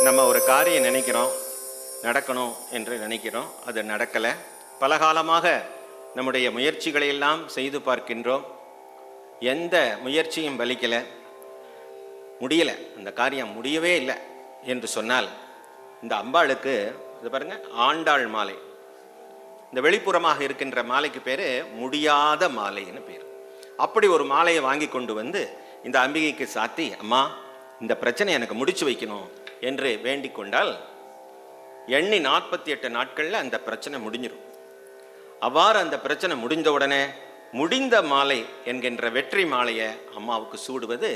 நம்ம ஒரு காரியம் நினைக்கிறோம், நடக்கணும் என்று நினைக்கிறோம், அது நடக்கலை. பல காலமாக நம்முடைய முயற்சிகளை எல்லாம் செய்து பார்க்கின்றோம், எந்த முயற்சியும் பலிக்கலை, முடியலை, அந்த காரியம் முடியவே இல்லை என்று சொன்னால், இந்த அம்பாளுக்கு இது பாருங்க, ஆண்டாள் மாலை. இந்த வெளிப்புறமாக இருக்கின்ற மாலைக்கு பேர் முடியாத மாலைன்னு பேர். அப்படி ஒரு மாலையை வாங்கி கொண்டு வந்து இந்த அம்பிகைக்கு சாத்தி, அம்மா இந்த பிரச்சனை எனக்கு முடிச்சு வைக்கணும் என்று வேண்டிக் கொண்டால் எண்ணி 48 நாட்களில் அந்த பிரச்சனை முடிஞ்சிடும். அவ்வாறு அந்த பிரச்சனை முடிந்த உடனே முடிந்த மாலை என்கின்ற வெற்றி மாலையை அம்மாவுக்கு சூடுவது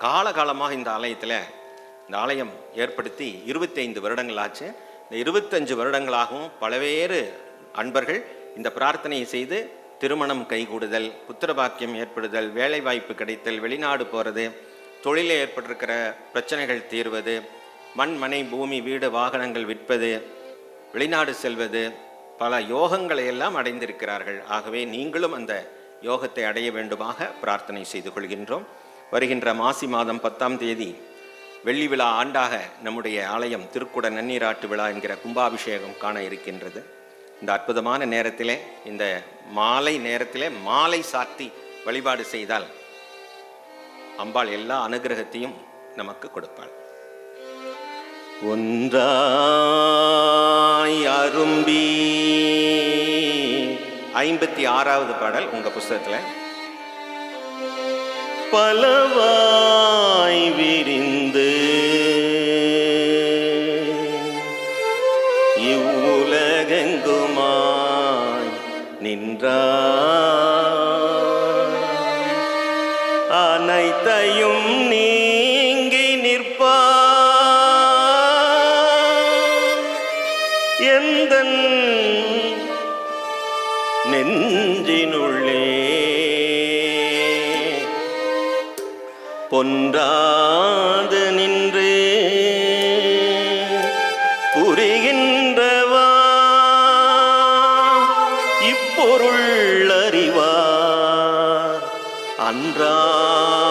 காலகாலமாக இந்த ஆலயத்தில், இந்த ஆலயம் ஏற்படுத்தி 25 வருடங்கள் ஆச்சு. இந்த 25 வருடங்களாகவும் பல்வேறு அன்பர்கள் இந்த பிரார்த்தனையை செய்து திருமணம் கைகூடுதல், புத்திரபாக்கியம் ஏற்படுதல், வேலை வாய்ப்பு கிடைத்தல், வெளிநாடு போகிறது, தொழிலில் ஏற்பட்டிருக்கிற பிரச்சனைகள் தீர்வது, மண் மனை பூமி வீடு வாகனங்கள் விற்பது, வெளிநாடு செல்வது, பல யோகங்களை எல்லாம் அடைந்திருக்கிறார்கள். ஆகவே நீங்களும் அந்த யோகத்தை அடைய வேண்டுமாக பிரார்த்தனை செய்து கொள்கின்றோம். வருகின்ற மாசி மாதம் 10ஆம் தேதி வெள்ளி விழா ஆண்டாக நம்முடைய ஆலயம் திருக்குட நன்னீராட்டு விழா என்கிற கும்பாபிஷேகம் காண இருக்கின்றது. இந்த அற்புதமான நேரத்திலே, இந்த மாலை நேரத்திலே மாலை சாத்தி வழிபாடு செய்தால் அம்பாள் எல்லா அனுகிரகத்தையும் நமக்கு கொடுப்பாள். ஒன்றாய் அரும்பி 56வது பாடல் உங்க புஸ்தகத்தில். பலவாய் விரிந்து இவ்வுலகெங்குமாய் நின்றார், அனைத்தையும் நீங்கி நிற்பார், எந்தன் நெஞ்சினுள்ளே பொன்றாது நின்று புரிகின்றவா இப்பொருள் அறிவார், அன்றாலிலையில்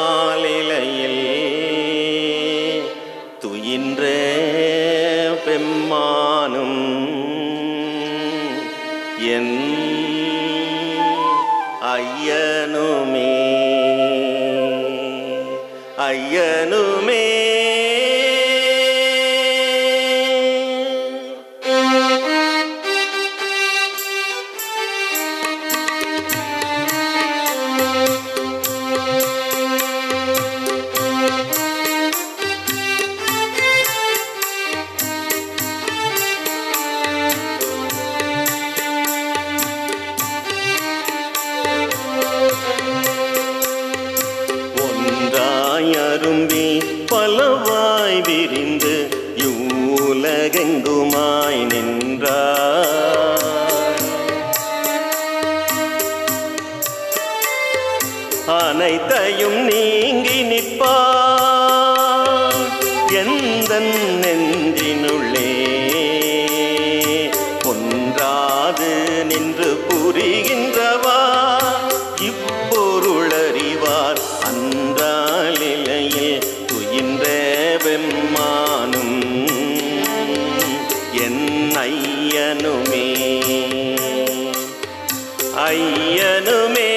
துயின்ற பெம்மானும் என் ஐயனுமே ஐயனுமே. அரும்பி பலவாய் விரிந்து இவ்வுலகெங்குமாய் நின்றார், அனைத்தையும் நீங்கி நிற்பார், எந்தன் நெஞ்சினுள்ளே ஒன்றாது நின்று புரிகின்றவா இப்பொருள் அறிவார், அன்றாலிலையில் துயின்ற வெம்மானும் என் ஐயனுமே ஐயனுமே.